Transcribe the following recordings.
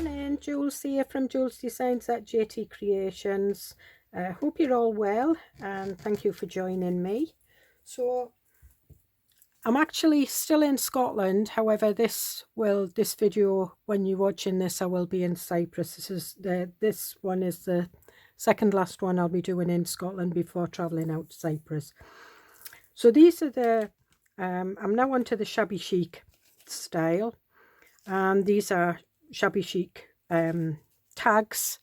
Morning, Jules here from Joolsedesigns at JT Creations. Hope you're all well and thank you for joining me. So I'm actually still in Scotland. However, this video, when you're watching this, I will be in Cyprus. This one is the second last one I'll be doing in Scotland before traveling out to Cyprus. So these are the I'm now onto the shabby chic style, and these are shabby chic tags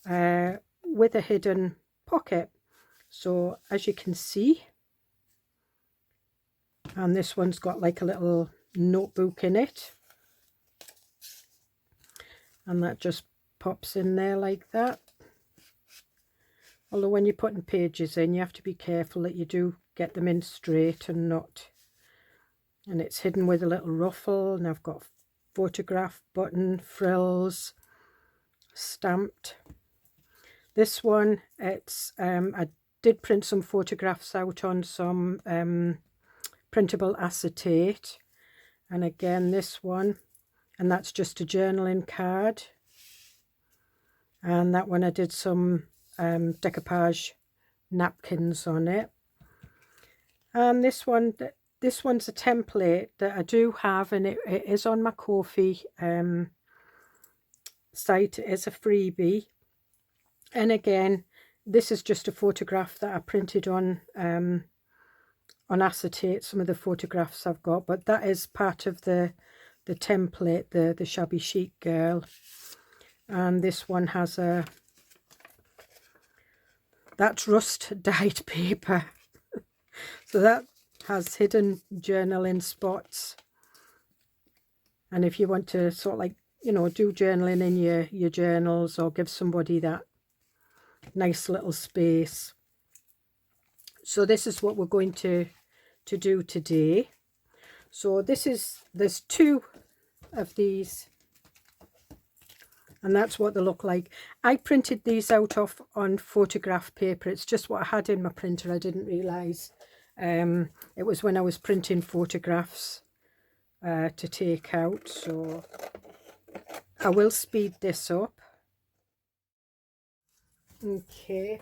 with a hidden pocket. So as you can see, and this one's got like a little notebook in it, and that just pops in there like that. Although when you're putting pages in, you have to be careful that you do get them in straight and not. And it's hidden with a little ruffle, and I've got photograph button, frills, stamped. This one, it's I did print some photographs out on some printable acetate, and again this one, and that's just a journaling card. And that one I did some decoupage napkins on it. And this one's a template that I do have, and it is on my Ko-fi site. It is a freebie, and again this is just a photograph that I printed on acetate, some of the photographs I've got, but that is part of the template, the shabby chic girl. And this one has that's rust dyed paper. So that has hidden journaling spots, and if you want to sort of like, you know, do journaling in your journals, or give somebody that nice little space. So this is what we're going to do today. So there's two of these, and that's what they look like. I printed these out on photograph paper. It's just what I had in my printer. I didn't realise it was when I was printing photographs to take out. So I will speed this up. Okay,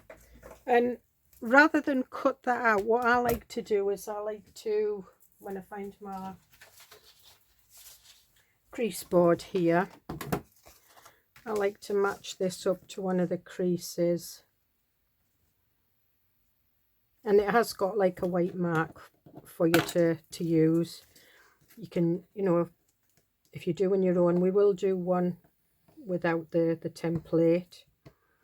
and rather than cut that out, what I like to do is I like to, when I find my crease board here, I like to match this up to one of the creases. And it has got like a white mark for you to use. You can, you know, if you're doing your own, we will do one without the template.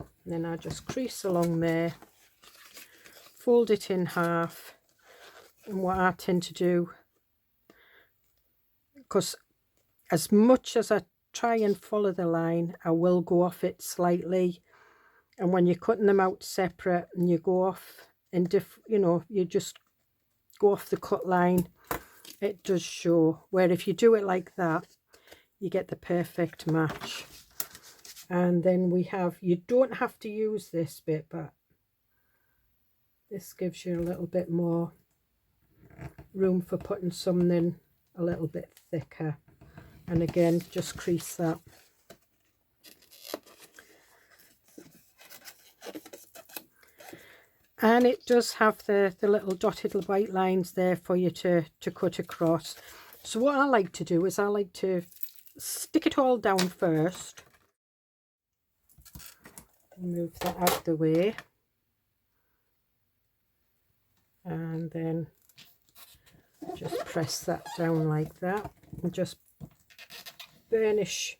And then I just crease along there, fold it in half. And what I tend to do, because as much as I try and follow the line, I will go off it slightly. And when you're cutting them out separate and you go off in you know, you just go off the cut line, it does show. Where if you do it like that, you get the perfect match. And then we have, you don't have to use this bit, but this gives you a little bit more room for putting something a little bit thicker. And again, just crease that. And it does have the little dotted white lines there for you to cut across. So what I like to do is I like to stick it all down first. Move that out of the way. And then just press that down like that. And just burnish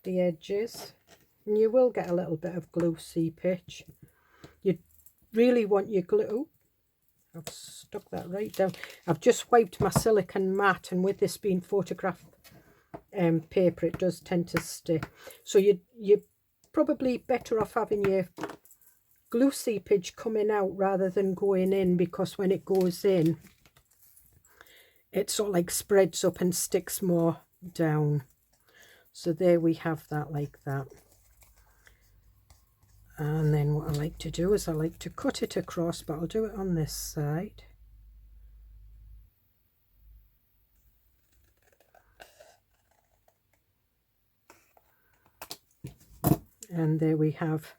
the edges. And you will get a little bit of glue seepage. You really want your glue. I've stuck that right down. I've just wiped my silicone mat, and with this being photograph paper, it does tend to stick. So you're probably better off having your glue seepage coming out rather than going in, because when it goes in, it sort of like spreads up and sticks more down. So there we have that like that. And then what I like to do is I like to cut it across, but I'll do it on this side. And there we have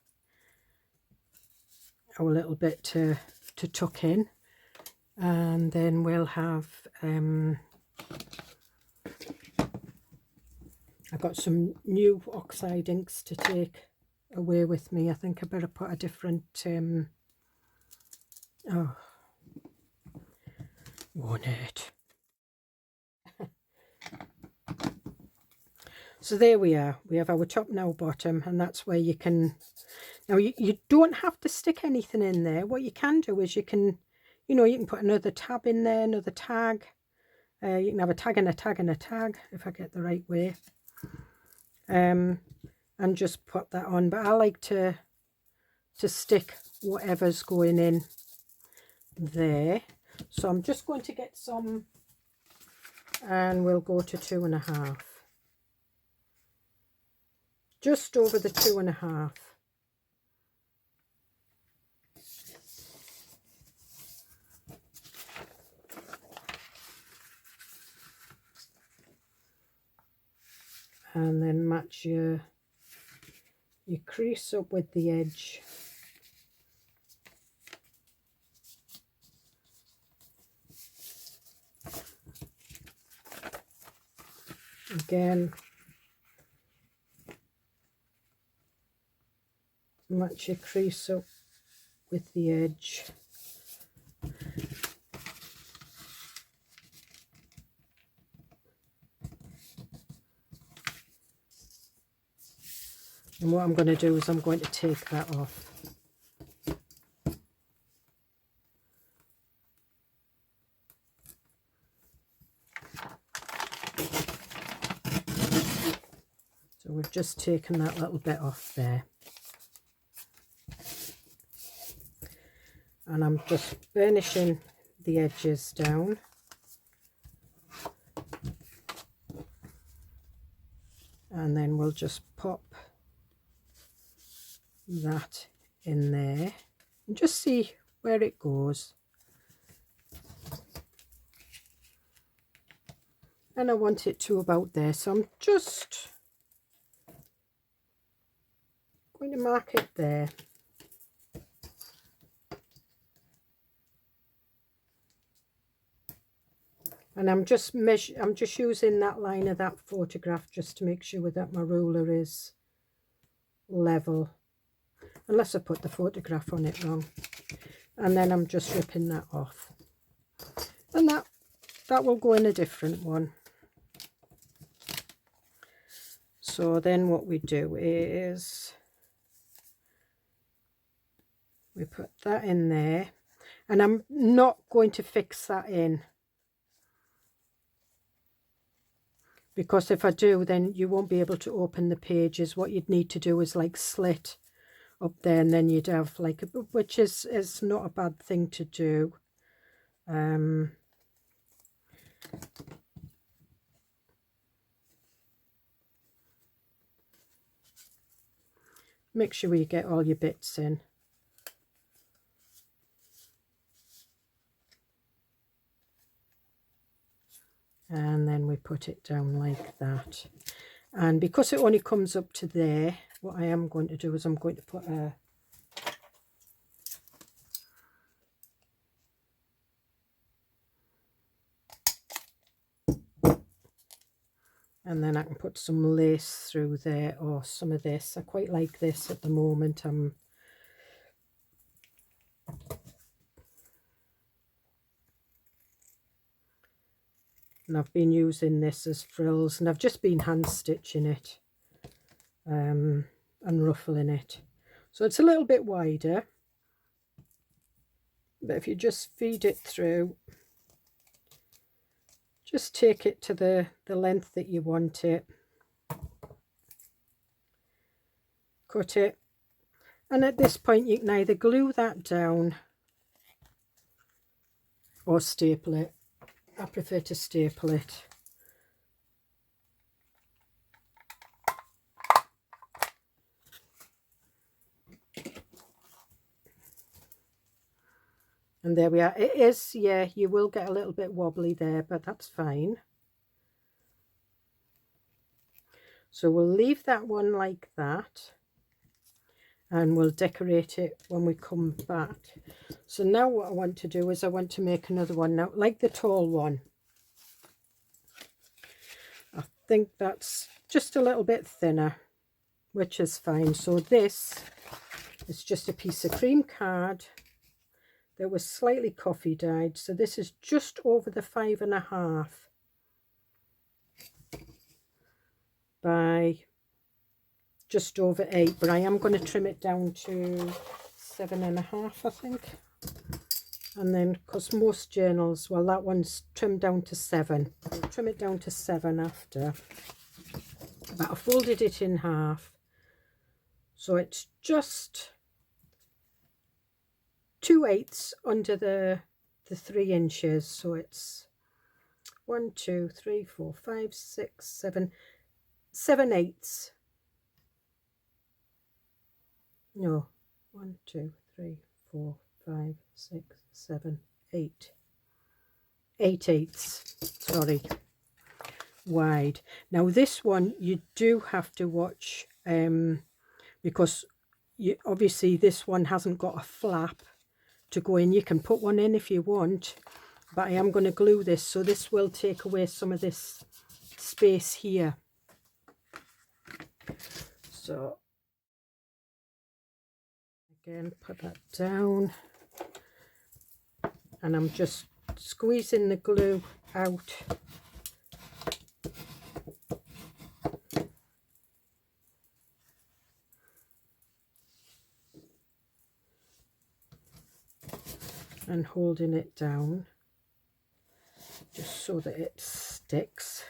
our little bit to tuck in. And then we'll have I've got some new oxide inks to take away with me. I think I better put a different oh, won't it? So there we are. We have our top now bottom, and that's where you can, now you don't have to stick anything in there. What you can do is you can, you know, you can put another tab in there, another tag. You can have a tag and a tag and a tag, if I get the right way. And just put that on. But I like to stick whatever's going in there. So I'm just going to get some, and we'll go to 2.5. Just over the 2.5. And then match your crease up with the edge. Again, match your crease up with the edge. And what I'm going to do is I'm going to take that off. So we've just taken that little bit off there. And I'm just burnishing the edges down. And then we'll just pop that in there and just see where it goes. And I want it to about there, so I'm just going to mark it there. And I'm just using that line of that photograph just to make sure that my ruler is level, unless I put the photograph on it wrong. And then I'm just ripping that off, and that will go in a different one. So then what we do is we put that in there, and I'm not going to fix that in, because if I do, then you won't be able to open the pages. What you'd need to do is like slit up there, and then you'd have like, which is not a bad thing to do. Make sure you get all your bits in. And then we put it down like that. And because it only comes up to there, what I am going to do is I'm going to put a and then I can put some lace through there, or some of this. I quite like this at the moment. And I've been using this as frills, and I've just been hand stitching it and ruffling it. So it's a little bit wider, but if you just feed it through, just take it to the length that you want it, cut it, and at this point you can either glue that down or staple it. I prefer to staple it. And there we are. It is, yeah, you will get a little bit wobbly there, but that's fine. So we'll leave that one like that. and we'll decorate it when we come back. So now what I want to do is I want to make another one. Now, like the tall one, I think that's just a little bit thinner, which is fine. So this is just a piece of cream card that was slightly coffee dyed. So this is just over the 5.5 by just over 8, but I am going to trim it down to 7.5, I think. And then, because most journals, well, that one's trimmed down to 7. I'll trim it down to 7 after. But I folded it in half, so it's just 2/8 under the 3 inches. So it's 1, 2, 3, 4, 5, 6, 7, 7/8. No, 1, 2, 3, 4, 5, 6, 7, 8. 8/8, sorry, wide. Now this one you do have to watch, because obviously this one hasn't got a flap to go in. You can put one in if you want, but I am going to glue this, so this will take away some of this space here. So again, put that down, and I'm just squeezing the glue out. And holding it down just so that it sticks.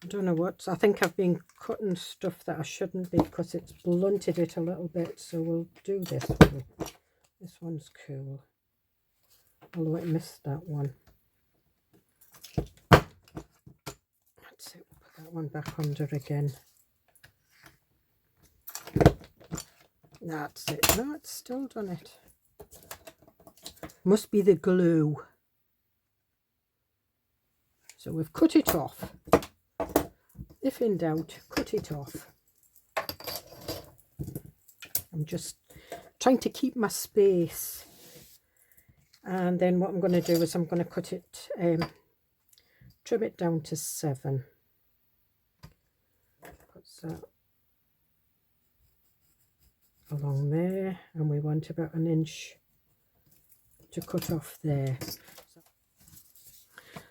I don't know what, I think I've been cutting stuff that I shouldn't be because it's blunted it a little bit, so we'll do this one. This one's cool, although it missed that one. That's it, put that one back under again. That's it. No, it's still done it. Must be the glue. So we've cut it off. If in doubt, cut it off. I'm just trying to keep my space. And then what I'm going to do is I'm going to cut it, trim it down to 7. Put that along there, and we want about 1 inch to cut off there.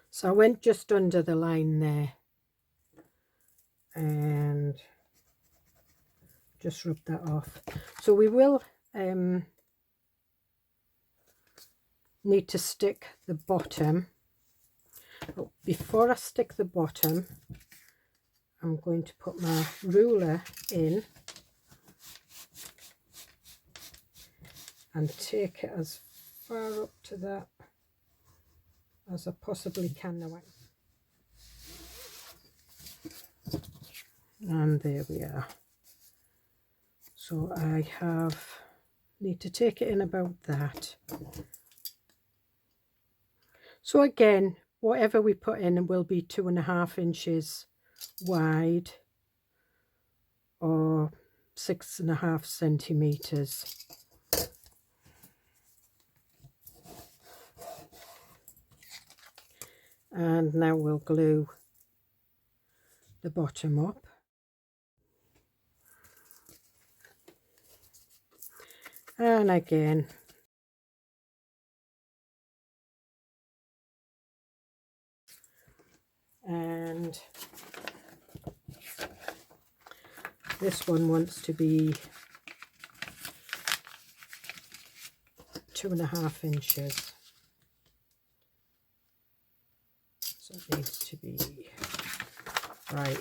So I went just under the line there and just rub that off. So we will need to stick the bottom, but before I stick the bottom I'm going to put my ruler in and take it as far up to that as I possibly can now. And there we are. So I need to take it in about that. So again, whatever we put in will be 2.5 inches wide or 6.5 centimeters. And now we'll glue the bottom up. And again, and this one wants to be 2.5 inches. So it needs to be right.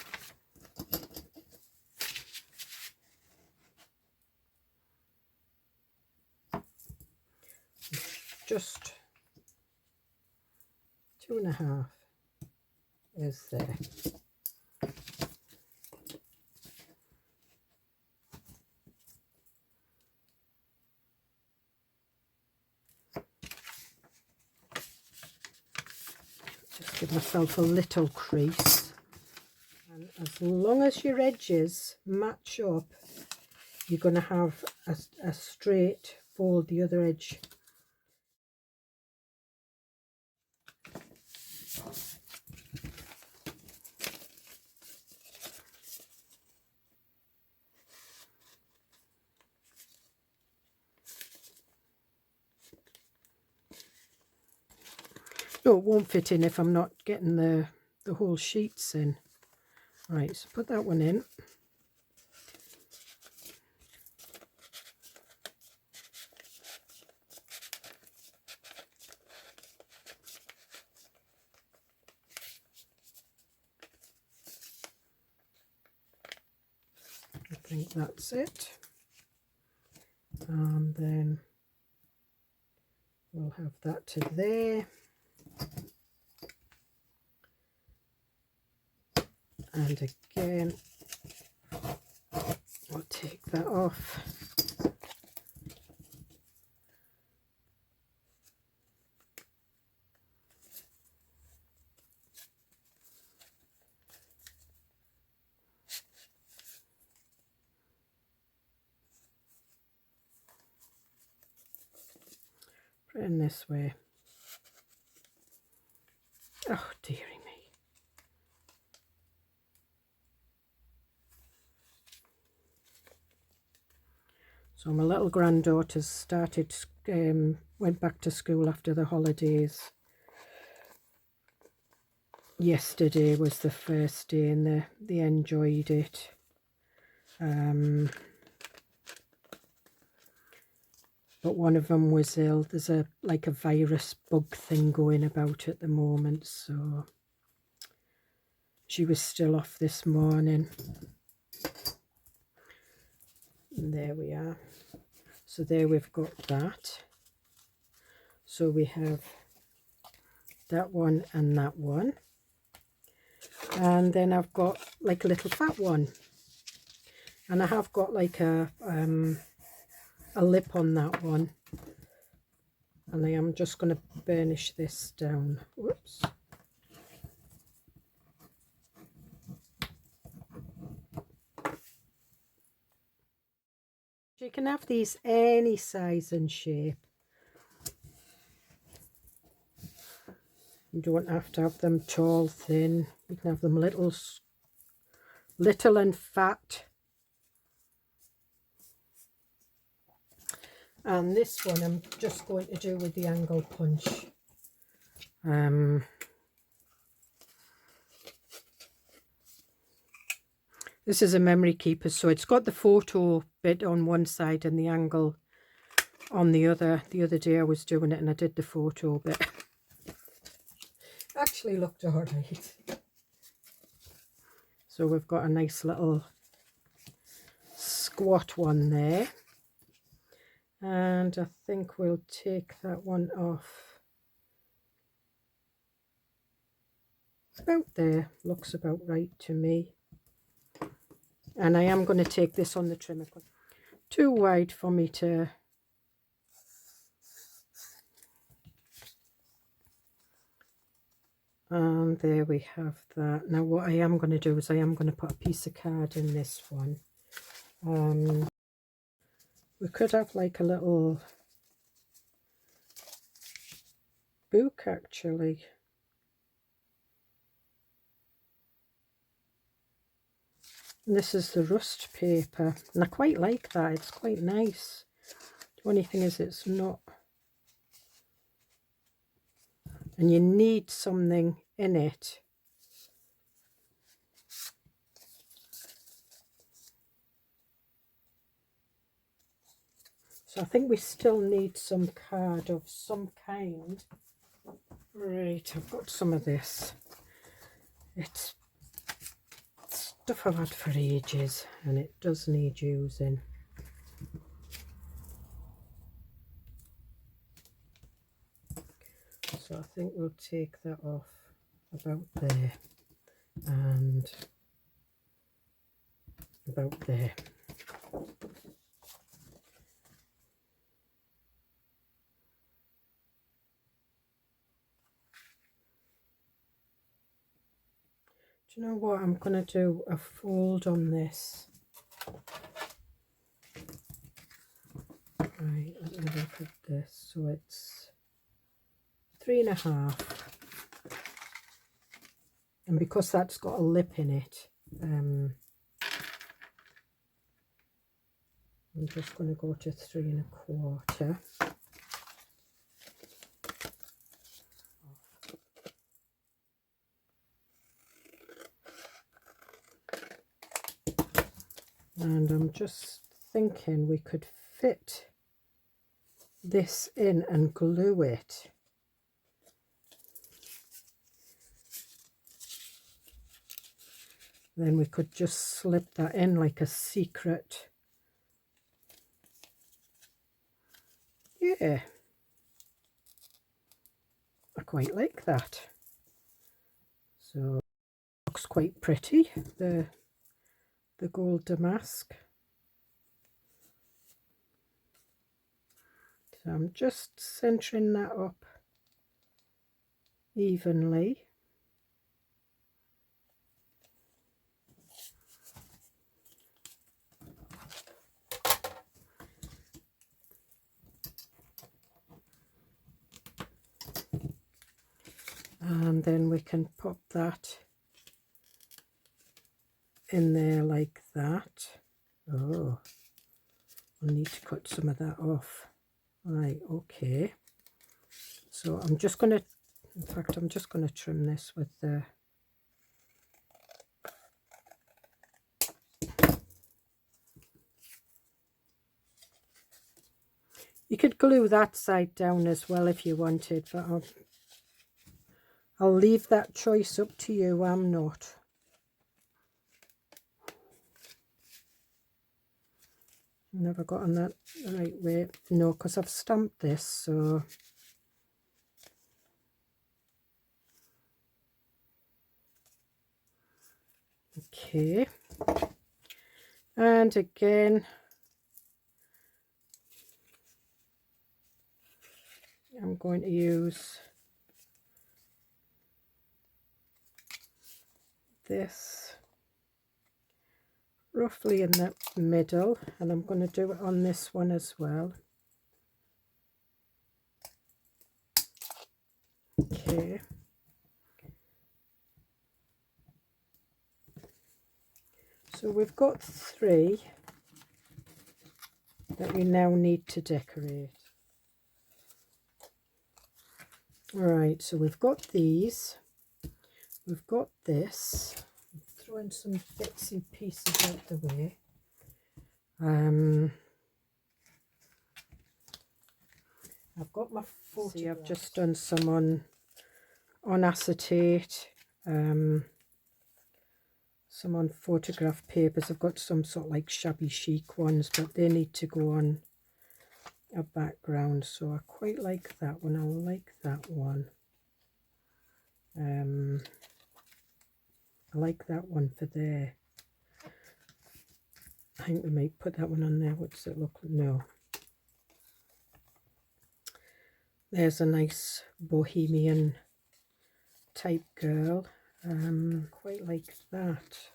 Just 2.5 is there. Just give myself a little crease, and as long as your edges match up, you're going to have a straight fold the other edge. No, it won't fit in if I'm not getting the whole sheets in. Right, so put that one in. I think that's it. And then we'll have that to there. And again, I'll take that off. Put it in this way. Oh, dearie me. So my little granddaughters started, went back to school after the holidays. Yesterday was the first day and they enjoyed it. But one of them was ill. There's like a virus bug thing going about at the moment, so she was still off this morning. And there we are. So there we've got that. So we have that one and that one. And then I've got like a little fat one. And I have got like a lip on that one. And I am just going to burnish this down. Whoops. You can have these any size and shape. You don't have to have them tall, thin. You can have them little and fat. And this one I'm just going to do with the angle punch. This is a memory keeper, so it's got the photo bit on one side and the angle on the other. The other day I was doing it and I did the photo bit. Actually looked alright. So we've got a nice little squat one there. And I think we'll take that one off. About there, looks about right to me. And I am going to take this on the trimmer. Too wide for me to... And there we have that. Now what I am going to do is I am going to put a piece of card in this one. We could have like a little book actually. And this is the rust paper, and I quite like that. It's quite nice. The only thing is it's not, and you need something in it. So I think we still need some card of some kind. Right, I've got some of this. It's stuff I've had for ages and it does need using. So I think we'll take that off about there and about there. Do you know what? I'm going to do a fold on this. Right, let me look at this. So it's 3.5. And because that's got a lip in it, I'm just going to go to 3.25. And I'm just thinking we could fit this in and glue it. Then we could just slip that in like a secret. Yeah, I quite like that. So it looks quite pretty, the gold damask. So I'm just centering that up evenly. And then we can pop that in there like that. Oh, I'll need to cut some of that off. Right, okay. So I'm just going to, in fact, I'm just going to trim this with the you could glue that side down as well if you wanted, but I'll leave that choice up to you. I'm not. Never got on that the right way. No, because I've stamped this, so okay. And again, I'm going to use this roughly in the middle, and I'm going to do it on this one as well. Okay. So we've got 3 that we now need to decorate. Alright, so we've got these, we've got this. I'm throwing some bits and pieces out the way. I've got my photographs. See, I've just done some on acetate, some on photograph papers. I've got some sort of like shabby chic ones, but they need to go on a background, so I quite like that one. I like that one. I like that one for there. I think we might put that one on there. What does it look like? No. There's a nice bohemian type girl. Quite like that.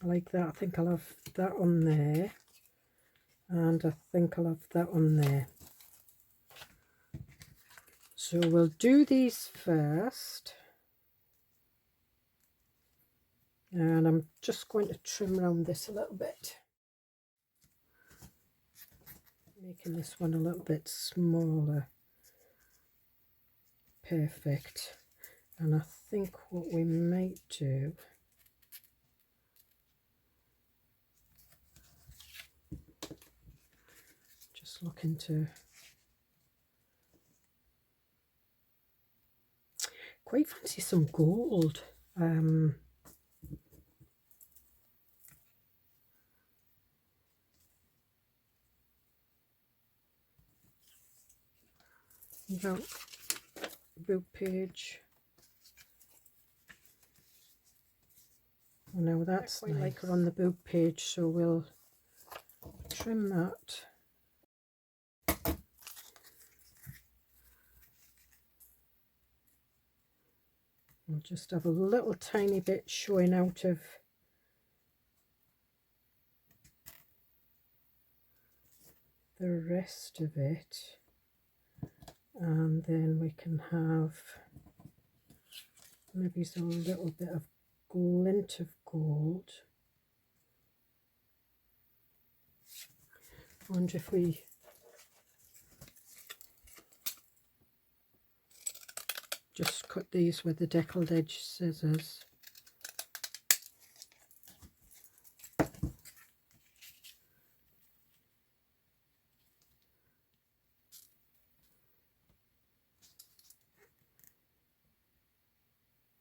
I like that. I think I'll have that on there, and I think I'll have that on there. So we'll do these first, and I'm just going to trim around this a little bit, making this one a little bit smaller. Perfect. And I think what we might do, just looking to, quite fancy some gold. About book page. Oh, now that's quite nice. Like her on the book page, so we'll trim that. We'll just have a little tiny bit showing out of the rest of it, and then we can have maybe a little bit of glint of gold. I wonder if we just cut these with the deckled edge scissors.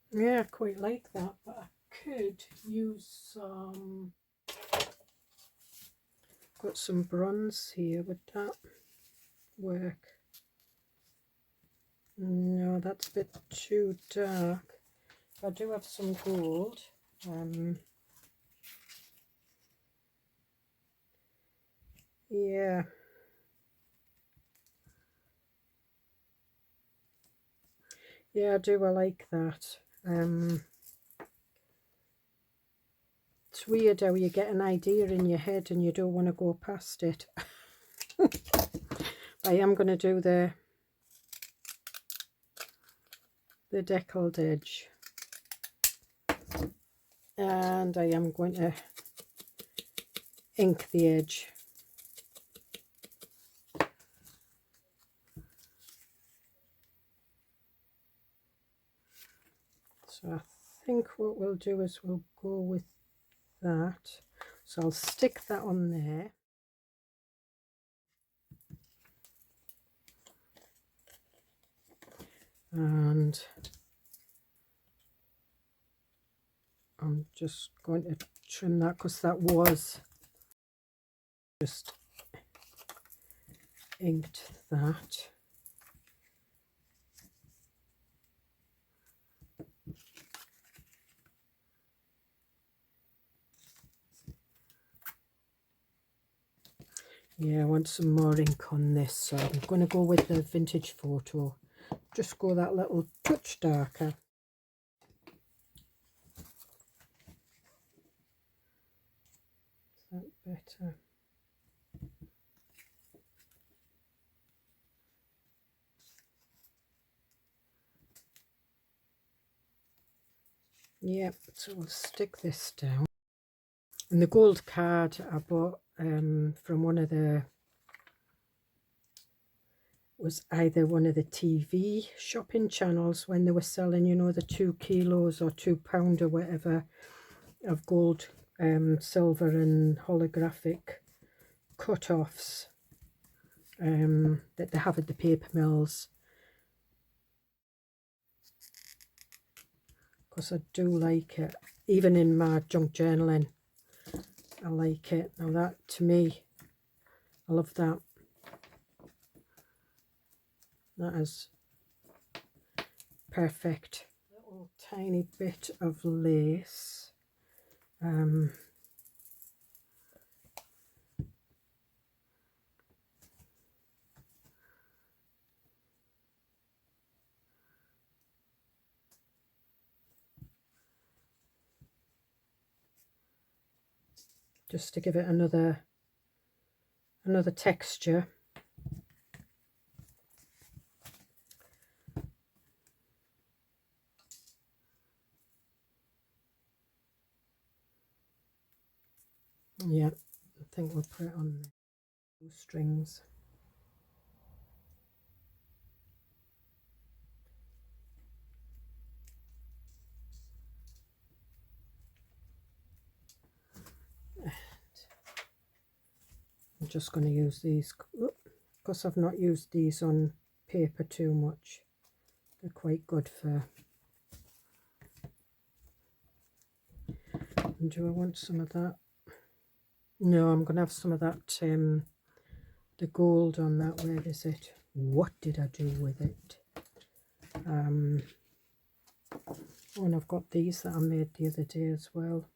Yeah, I quite like that, but I could use some, got some bronze here, would that work? No, that's a bit too dark. I do have some gold. Yeah. Yeah, I do. I like that. It's weird how you get an idea in your head and you don't want to go past it. I am going to do the deckled edge, and I am going to ink the edge. So I think what we'll do is we'll go with that. So I'll stick that on there. And I'm just going to trim that because that was just inked that. Yeah, I want some more ink on this, so I'm going to go with the vintage photo. Just go that little touch darker. Is that better? Yep, so we'll stick this down. And the gold card I bought from one of the, was either one of the TV shopping channels when they were selling, you know, the 2 kilos or £2 or whatever of gold, silver and holographic cut-offs that they have at the paper mills. Because I do like it, even in my junk journaling, I like it. Now that, to me, I love that. That is perfect. Little tiny bit of lace. Just to give it another texture. Yeah, I think we'll put it on the strings. I'm just going to use these, because I've not used these on paper too much. They're quite good for... And do I want some of that? No, I'm going to have some of that, the gold on that. Where is it? What did I do with it? Oh, and I've got these that I made the other day as well.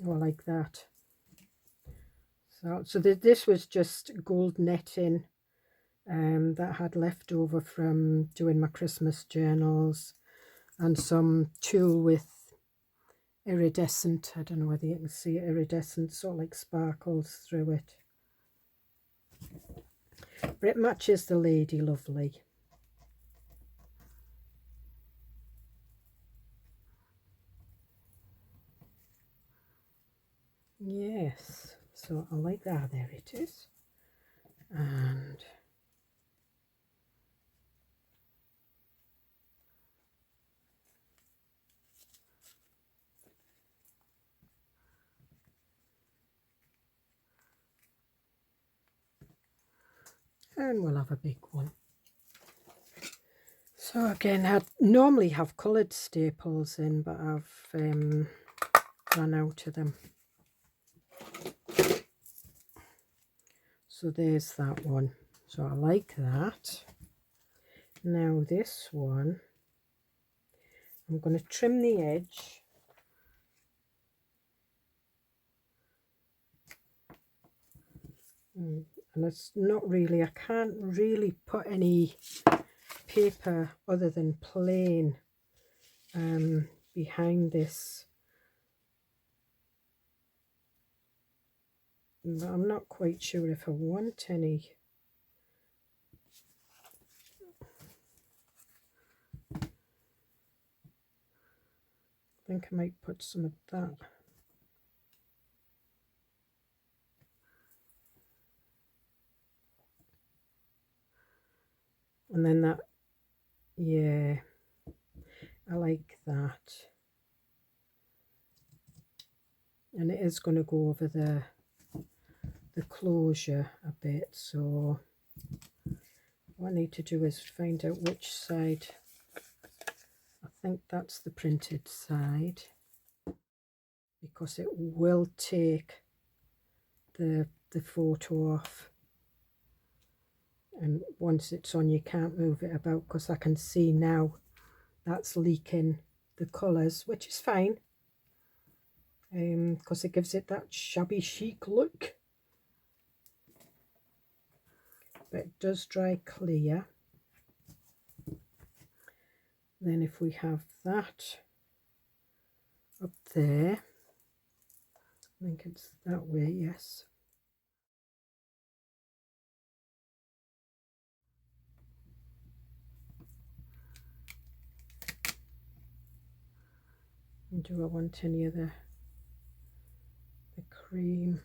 Oh, I like that. So this was just gold netting that I had left over from doing my Christmas journals, and some tulle with iridescent, I don't know whether you can see it, iridescent, sort of like sparkles through it. But it matches the lady lovely. Yes, so I like that. There it is. And we'll have a big one. So again, I normally have coloured staples in, but I've run out of them. So there's that one. So I like that. Now this one, I'm going to trim the edge. And it's not really, I can't really put any paper other than plain behind this. But I'm not quite sure if I want any. I think I might put some of that. And then that, yeah, I like that. And it is going to go over the closure a bit, so what I need to do is find out which side. I think that's the printed side, because it will take the photo off, and once it's on you can't move it about, because I can see now that's leaking the colours, which is fine, because it gives it that shabby chic look. But it does dry clear. Then if we have that up there, I think it's that way, yes. And do I want any of the cream?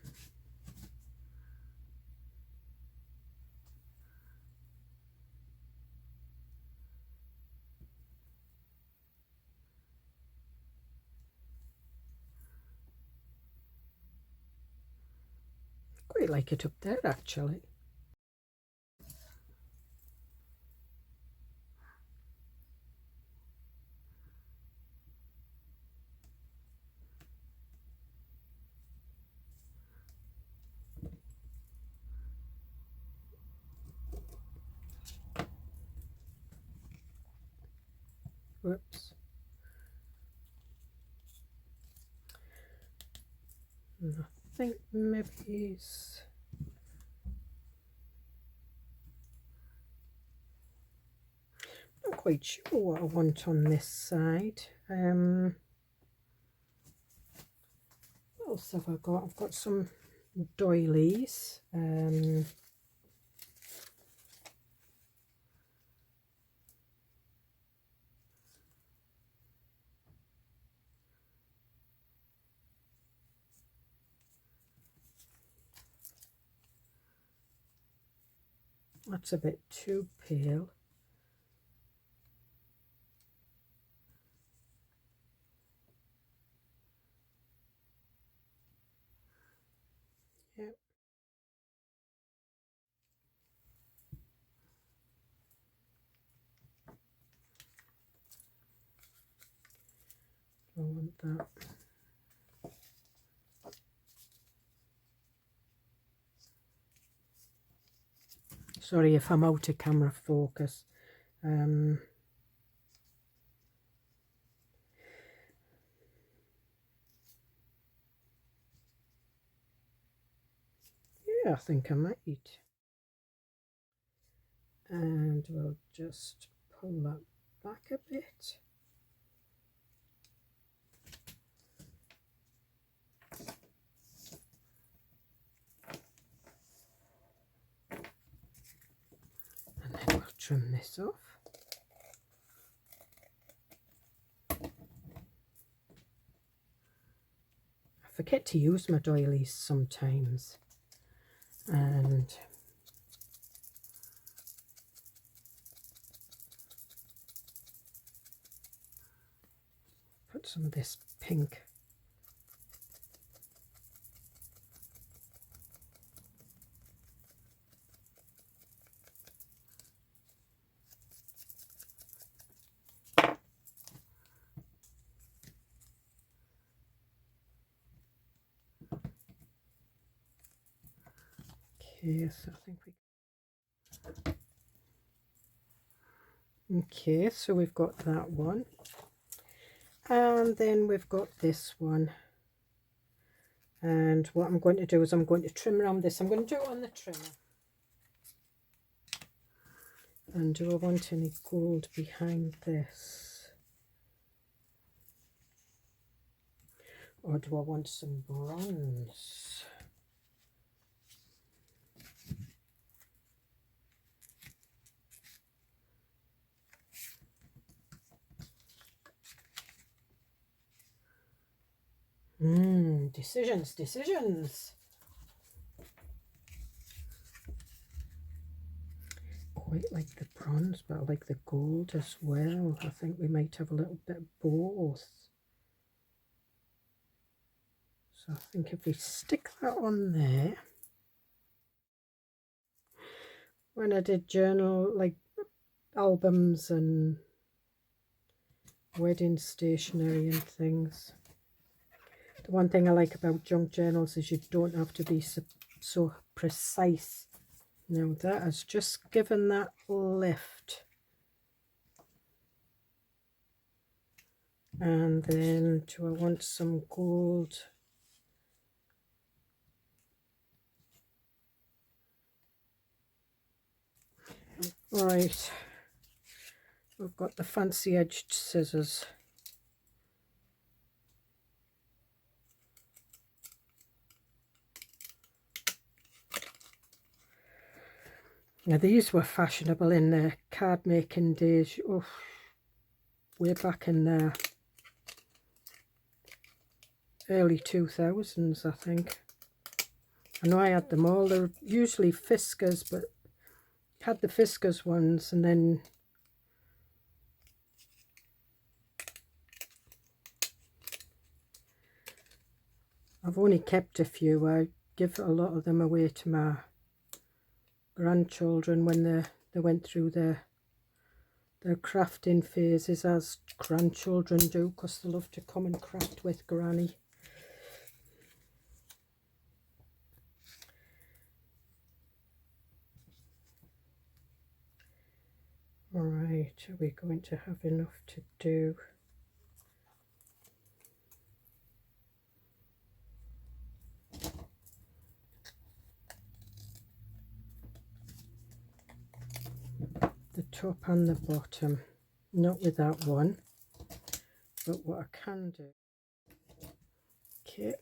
Quite like it up there actually. Whoops. And I think maybe it's, not quite sure what I want on this side. What else have I got? I've got some doilies. That's a bit too pale. Yep. I want that. Sorry if I'm out of camera focus. Yeah, I think I might. And we'll just pull that back a bit. And then we'll trim this off. I forget to use my doilies sometimes. And put some of this pink. Okay, so I think we... Okay, so we've got that one. And then we've got this one. And what I'm going to do is I'm going to trim around this. I'm going to do it on the trimmer. And do I want any gold behind this? Or do I want some bronze? Decisions. Quite like the bronze, but I like the gold as well. I think we might have a little bit of both. So I think if we stick that on there. When I did journal, like albums and wedding stationery and things, the one thing I like about junk journals is you don't have to be so precise. Now that has just given that lift. And then do I want some gold? Right, we've got the fancy edged scissors. Now these were fashionable in the card making days, way back in the early 2000s, I think. I know I had them all. They're usually Fiskars, but had the Fiskars ones, and then I've only kept a few. I give a lot of them away to my grandchildren when they went through their crafting phases, as grandchildren do, because they love to come and craft with Granny. Alright, are we going to have enough to do? The top and the bottom, not with that one, but what I can do. Okay.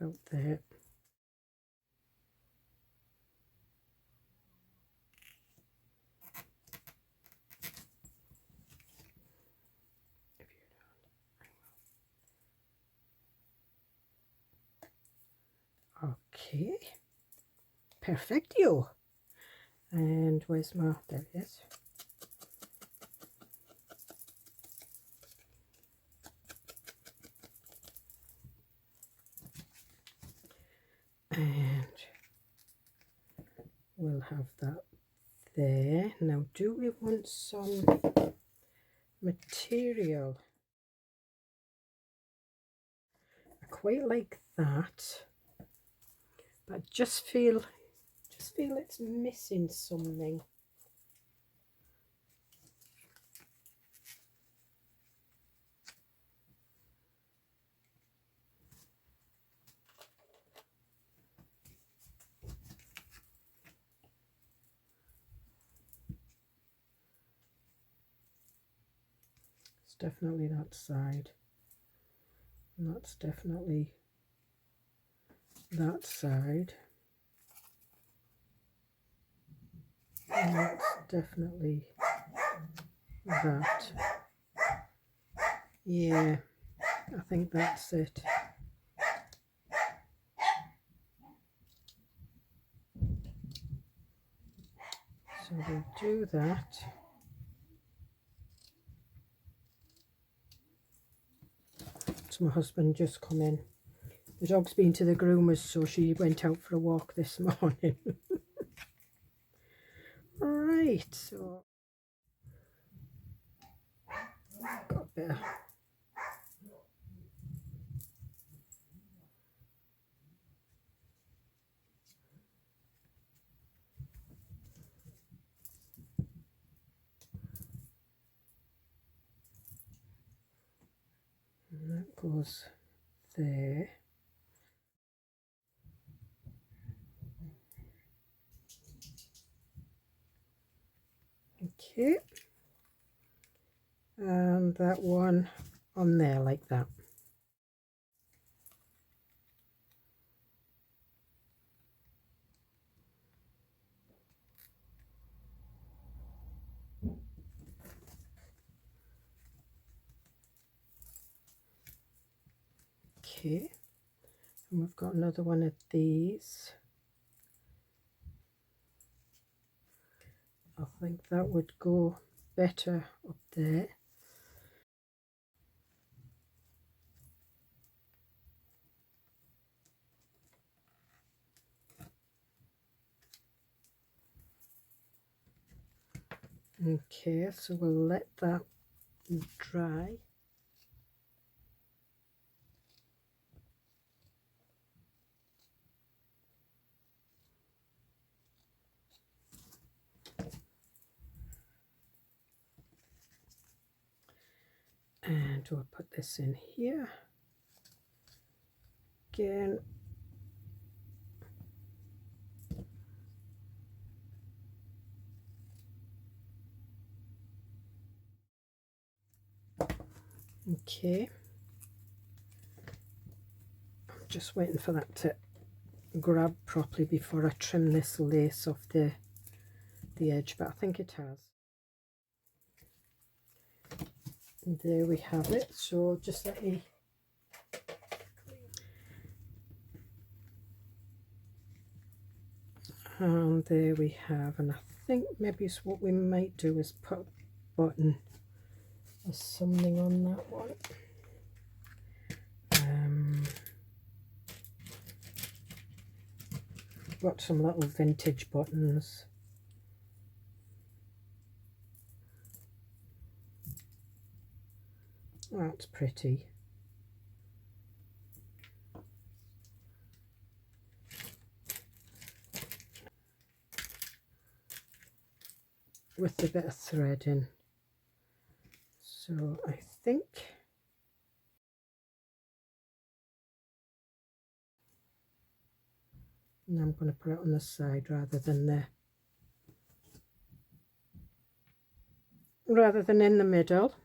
About there. Okay, perfectio. And where's my, there it is. And we'll have that there. Now, do we want some material? I quite like that, but I just feel it's missing something. It's definitely that side, and that's definitely that side, and that's definitely that. Yeah, I think that's it. So we'll do that. So my husband just come in. The dog's been to the groomers, so she went out for a walk this morning. Right, so got a bit of and that goes there. Okay, and that one on there like that. Okay, and we've got another one of these. I think that would go better up there. Okay, so we'll let that dry. And we'll put this in here again. Okay, I'm just waiting for that to grab properly before I trim this lace off the edge, but I think it has. And there we have it. So just let me and there we have, and I think maybe it's what we might do is put a button or something on that one. Got some little vintage buttons. That's pretty. With a bit of thread in. So I think and I'm going to put it on the side rather than in the middle.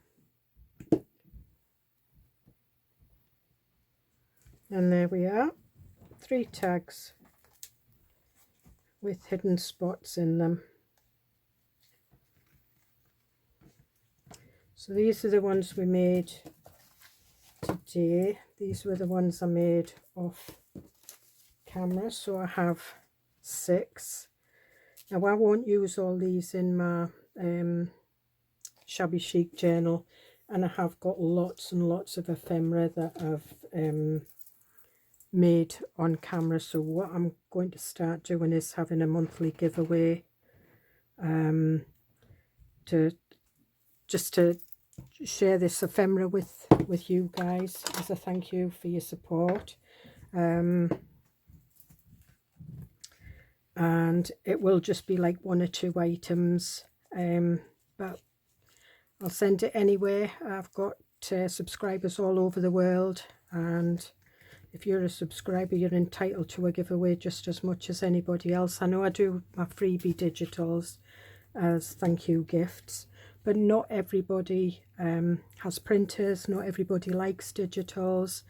And there we are, 3 tags with hidden spots in them. So these are the ones we made today. These were the ones I made off camera, so I have 6. Now I won't use all these in my Shabby Chic journal, and I have got lots and lots of ephemera that I've made on camera. So what I'm going to start doing is having a monthly giveaway to share this ephemera with you guys as a thank you for your support. And it will just be like 1 or 2 items, but I'll send it anyway. I've got subscribers all over the world, and if you're a subscriber, you're entitled to a giveaway just as much as anybody else. I know I do my freebie digitals as thank you gifts, but not everybody has printers, not everybody likes digitals.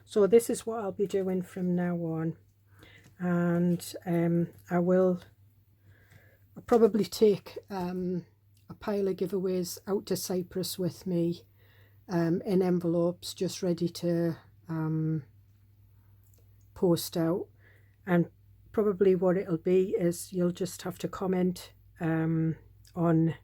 So this is what I'll be doing from now on. And I'll probably take a pile of giveaways out to Cyprus with me in envelopes just ready to post out. And probably what it'll be is you'll just have to comment on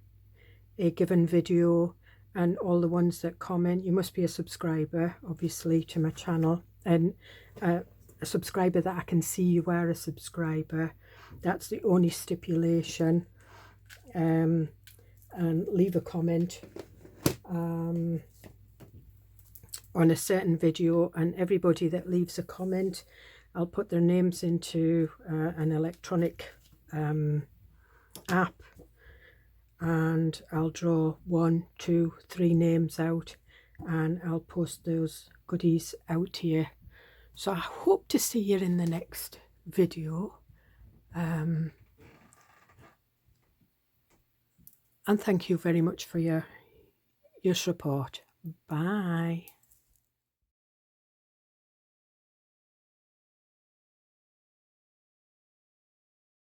a given video, and all the ones that comment, you must be a subscriber obviously to my channel, and a subscriber that I can see you are a subscriber. That's the only stipulation. And leave a comment on a certain video, and everybody that leaves a comment, I'll put their names into an electronic app, and I'll draw 1, 2, 3 names out, and I'll post those goodies out to you. So I hope to see you in the next video. And thank you very much for your support. Bye.